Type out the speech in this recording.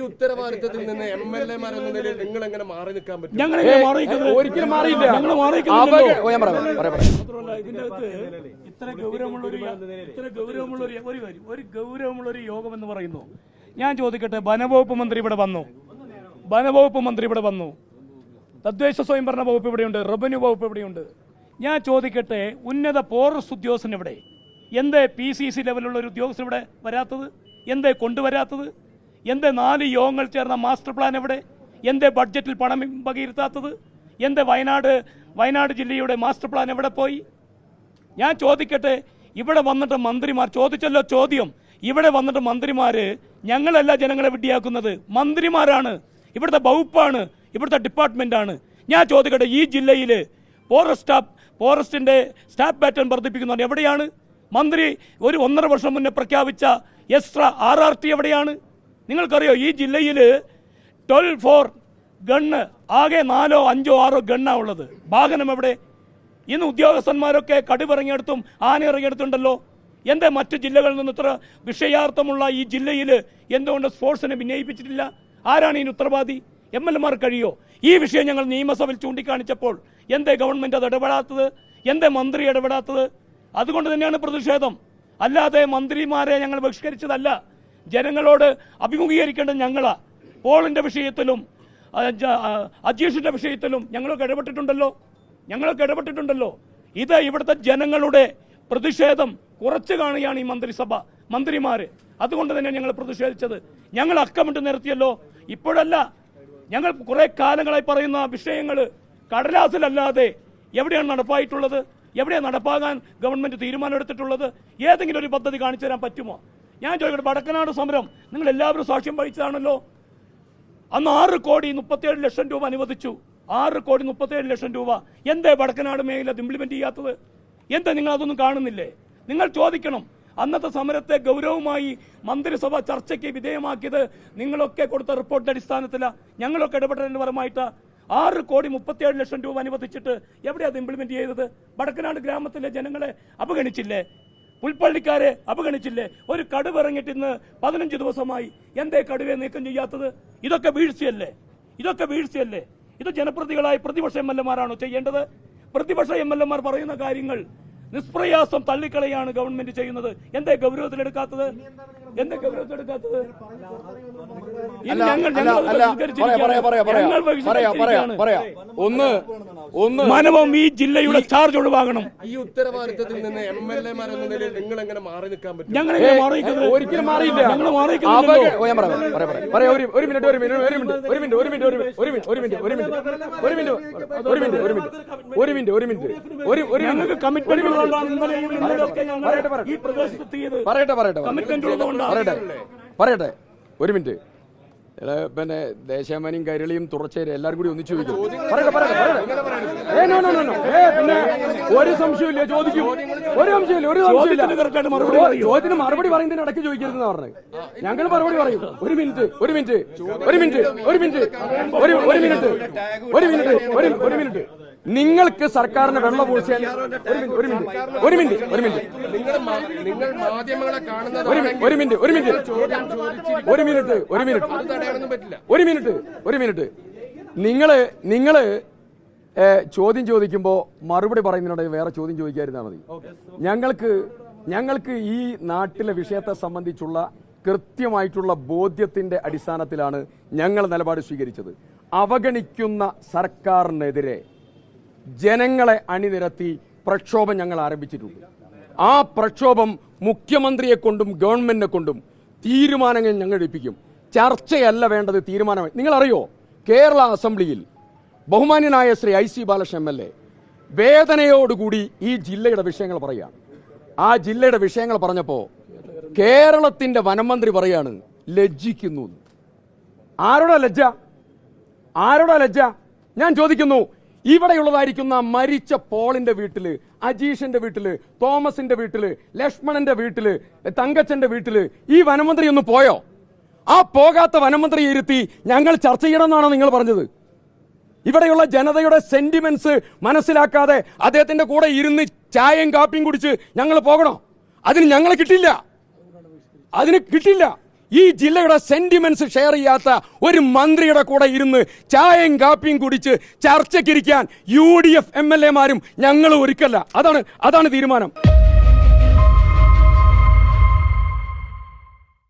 ഉത്തരവാദിത്തത്തിൽ നിന്ന് MLA-മാർ എന്ന നിലയിൽ നിങ്ങൾ എങ്ങനെ മാറി നിൽക്കാൻ പറ്റും? ഒരിക്കലും മാറിയില്ല. ഇത്ര ഗൗരവമുള്ളൊരു യോഗം എന്ന് പറയുന്നു. ഞാൻ ചോദിക്കട്ടെ, വനവകുപ്പ് മന്ത്രി ഇവിടെ വന്നു, തദ്ദേശ സ്വയംഭരണ വകുപ്പ് ഇവിടെയുണ്ട്, റവന്യൂ വകുപ്പ് ഇവിടെയുണ്ട്. ഞാൻ ചോദിക്കട്ടെ, ഉന്നത ഫോറസ്റ്റ് ഉദ്യോഗസ്ഥൻ ഇവിടെ എന്തേ PCC ലെവലുള്ള ഒരു ഉദ്യോഗസ്ഥൻ ഇവിടെ വരാത്തത്? എന്തേ കൊണ്ടുവരാത്തത്? എന്തേ 4 യോഗങ്ങൾ ചേർന്ന മാസ്റ്റർ പ്ലാൻ എവിടെ? എന്തേ ബഡ്ജറ്റിൽ പണം വകയിരുത്താത്തത്? എന്തേ വയനാട് ജില്ലയുടെ മാസ്റ്റർ പ്ലാൻ എവിടെ പോയി? ഞാൻ ചോദിക്കട്ടെ, ഇവിടെ വന്നിട്ട് മന്ത്രിമാർ ചോദിച്ചല്ലോ ചോദ്യം, ഇവിടെ വന്നിട്ട് മന്ത്രിമാര് ഞങ്ങളല്ല ജനങ്ങളെ വിഡ്ഢിയാക്കുന്നത്, മന്ത്രിമാരാണ്, ഇവിടുത്തെ വകുപ്പാണ്, ഇവിടുത്തെ ഡിപ്പാർട്ട്മെന്റാണ്. ഞാൻ ചോദിക്കട്ടെ, ഈ ജില്ലയിൽ ഫോറസ്റ്റിന്റെ സ്റ്റാഫ് പാറ്റേൺ വർദ്ധിപ്പിക്കുന്നത് എവിടെയാണ്? മന്ത്രി ഒരു 1.5 വർഷം മുന്നേ പ്രഖ്യാപിച്ച എക്സ്ട്രാ RRT എവിടെയാണ്? നിങ്ങൾക്കറിയോ ഈ ജില്ലയിൽ 12-4 ഗണ്ണ്, ആകെ 4, 5, 6 ഗണ്ണാ ഉള്ളത്. വാഹനം എവിടെ? ഇന്ന് ഉദ്യോഗസ്ഥന്മാരൊക്കെ കടുവിറങ്ങിയെടുത്തും ആന ഇറങ്ങിയെടുത്തുണ്ടല്ലോ. എന്തേ മറ്റു ജില്ലകളിൽ നിന്ന് ഇത്ര വിഷയാർത്ഥമുള്ള ഈ ജില്ലയിൽ എന്തുകൊണ്ട് സ്പോർട്സിനെ വിന്യയിപ്പിച്ചിട്ടില്ല? ആരാണ് ഇതിന് ഉത്തരവാദി? MLA-മാർ കഴിയോ? ഈ വിഷയം ഞങ്ങൾ നിയമസഭയിൽ ചൂണ്ടിക്കാണിച്ചപ്പോൾ എന്തേ ഗവൺമെന്റ് അത് ഇടപെടാത്തത്? എന്തേ മന്ത്രി ഇടപെടാത്തത്? അതുകൊണ്ട് തന്നെയാണ് പ്രതിഷേധം. അല്ലാതെ മന്ത്രിമാരെ ഞങ്ങൾ ബഹിഷ്കരിച്ചതല്ല. ജനങ്ങളോട് അഭിമുഖീകരിക്കേണ്ടത് ഞങ്ങളാ. പോളിന്റെ വിഷയത്തിലും അജീഷിന്റെ വിഷയത്തിലും ഞങ്ങളൊക്കെ ഇടപെട്ടിട്ടുണ്ടല്ലോ. ഇത് ഇവിടുത്തെ ജനങ്ങളുടെ പ്രതിഷേധം കുറച്ചു കാണുകയാണ് ഈ മന്ത്രിമാര്. അതുകൊണ്ട് തന്നെ ഞങ്ങൾ പ്രതിഷേധിച്ചത്. ഞങ്ങൾ അക്കമിട്ട് നിരത്തിയല്ലോ. ഇപ്പോഴല്ല, ഞങ്ങൾ കുറെ കാലങ്ങളായി പറയുന്ന വിഷയങ്ങൾ കടലാസിലല്ലാതെ എവിടെയാണ് നടപ്പായിട്ടുള്ളത്? എവിടെയാണ് നടപ്പാകാൻ ഗവൺമെന്റ് തീരുമാനമെടുത്തിട്ടുള്ളത്? ഏതെങ്കിലും ഒരു പദ്ധതി കാണിച്ചു തരാൻ പറ്റുമോ? ഞാൻ ചോദിക്കട്ടെ, വടക്കനാട് സമരം നിങ്ങൾ എല്ലാവരും സാക്ഷ്യം വഹിച്ചതാണല്ലോ. അന്ന് 6,37,00,000 രൂപ അനുവദിച്ചു. 6,37,00,000 രൂപ എന്തേ വടക്കനാട് മേഖല അത് ഇംപ്ലിമെന്റ് ചെയ്യാത്തത്? എന്താ നിങ്ങൾ അതൊന്നും കാണുന്നില്ലേ? നിങ്ങൾ ചോദിക്കണം. അന്നത്തെ സമരത്തെ ഗൗരവമായി മന്ത്രിസഭ ചർച്ചയ്ക്ക് വിധേയമാക്കിയത് നിങ്ങളൊക്കെ കൊടുത്ത റിപ്പോർട്ടിന്റെ അടിസ്ഥാനത്തിലാണ്. ഞങ്ങളൊക്കെ ഇടപെട്ടതിന്റെ പരമായിട്ട് 6,37,00,000 രൂപ അനുവദിച്ചിട്ട് എവിടെ അത് ഇംപ്ലിമെന്റ് ചെയ്തത്? വടക്കനാട് ഗ്രാമത്തിലെ ജനങ്ങളെ അവഗണിച്ചില്ലേ? പുൽപ്പള്ളിക്കാരെ അവഗണിച്ചില്ലേ? ഒരു കടുവ ഇറങ്ങിയിട്ട് ഇന്ന് 15 ദിവസമായി. എന്തേ കടുവയെ നീക്കം ചെയ്യാത്തത്? ഇതൊക്കെ വീഴ്ചയല്ലേ? ഇത് ജനപ്രതികളായ പ്രതിപക്ഷ MLA-മാരാണോ ചെയ്യേണ്ടത്? പ്രതിപക്ഷ MLA-മാർ പറയുന്ന കാര്യങ്ങൾ നിഷ്പ്രയാസം തള്ളിക്കളയാണ് ഗവൺമെന്റ് ചെയ്യുന്നത്. എന്തേ ഗൗരവത്തിലെടുക്കാത്തത്? മനവും ഈ ജില്ലയുടെ ചാർജ് ഒഴിവാകണം. ഈ ഉത്തരവാദിത്തത്തിൽ നിന്ന് MLA-മാർ എന്ന നിലയിൽ നിങ്ങൾ എങ്ങനെ മാറി നിൽക്കാൻ പറ്റും? ഒരിക്കലും മാറിയില്ല. പറയട്ടെ ഒരു മിനിറ്റ്. പിന്നെ ദേശാമാനിയും കൈരളിയും തുറച്ചേരും എല്ലാവരും കൂടി ഒന്നിച്ചു ചോദിക്കും. പിന്നെ ഒരു സംശയമില്ല, ചോദിക്കും. ചോദ്യത്തിന് മറുപടി പറയുന്നതിന് ഇടയ്ക്ക് ചോദിക്കരുതെന്ന് പറഞ്ഞു. ഞങ്ങൾ മറുപടി പറയും. ഒരു മിനിറ്റ്. നിങ്ങൾക്ക് സർക്കാരിന് വെള്ളം പൂഴ്ചയാൻ ഒരു മിനിറ്റ്. നിങ്ങള് ചോദ്യം ചോദിക്കുമ്പോ മറുപടി പറയുന്നതിനോട് വേറെ ചോദ്യം ചോദിക്കാതിരുന്നാൽ മതി. ഞങ്ങൾക്ക് ഈ നാട്ടിലെ വിഷയത്തെ സംബന്ധിച്ചുള്ള കൃത്യമായിട്ടുള്ള ബോധ്യത്തിന്റെ അടിസ്ഥാനത്തിലാണ് ഞങ്ങൾ നിലപാട് സ്വീകരിച്ചത്. അവഗണിക്കുന്ന സർക്കാരിനെതിരെ ജനങ്ങളെ അണിനിരത്തി പ്രക്ഷോഭം ഞങ്ങൾ ആരംഭിച്ചിട്ടുണ്ട്. ആ പ്രക്ഷോഭം മുഖ്യമന്ത്രിയെ കൊണ്ടും ഗവൺമെന്റിനെ കൊണ്ടും തീരുമാനങ്ങൾ ഞങ്ങൾ എടുപ്പിക്കും. ചർച്ചയല്ല വേണ്ടത്, തീരുമാനമായി. നിങ്ങളറിയോ, കേരള അസംബ്ലിയിൽ ബഹുമാന്യനായ ശ്രീ IC ബാലകൃഷ്ണൻ MLA വേദനയോടുകൂടി ഈ ജില്ലയുടെ വിഷയങ്ങൾ പറയുകയാണ്. ആ ജില്ലയുടെ വിഷയങ്ങൾ പറഞ്ഞപ്പോ കേരളത്തിന്റെ വനമന്ത്രി പറയാണ് ലജ്ജിക്കുന്നു. ആരോടാ ലജ്ജ? ഞാൻ ചോദിക്കുന്നു, ഇവിടെയുള്ളതായിരിക്കുന്ന മരിച്ച പോളിന്റെ വീട്ടില്, അജീഷിന്റെ വീട്ടില്, തോമസിന്റെ വീട്ടില്, ലക്ഷ്മണന്റെ വീട്ടില്, തങ്കച്ചന്റെ വീട്ടില് ഈ വനമന്ത്രി ഒന്ന് പോയോ? ആ പോകാത്ത വനമന്ത്രി ഇരുത്തി ഞങ്ങൾ ചർച്ച ചെയ്യണമെന്നാണോ നിങ്ങൾ പറഞ്ഞത്? ഇവിടെയുള്ള ജനതയുടെ സെന്റിമെന്റ്സ് മനസ്സിലാക്കാതെ അദ്ദേഹത്തിന്റെ കൂടെ ഇരുന്ന് ചായയും കാപ്പിയും കുടിച്ച് ഞങ്ങൾ പോകണോ? അതിന് ഞങ്ങൾ കിട്ടില്ല. ഈ ജില്ലയുടെ സെന്റിമെന്റ്സ് ഷെയർ ചെയ്യാത്ത ഒരു മന്ത്രിയുടെ കൂടെ ഇരുന്ന് ചായയും കാപ്പിയും കുടിച്ച് ചർച്ചയ്ക്കിരിക്കാൻ UDF MLA മാരും ഞങ്ങൾ ഒരുക്കല്ല. അതാണ് തീരുമാനം.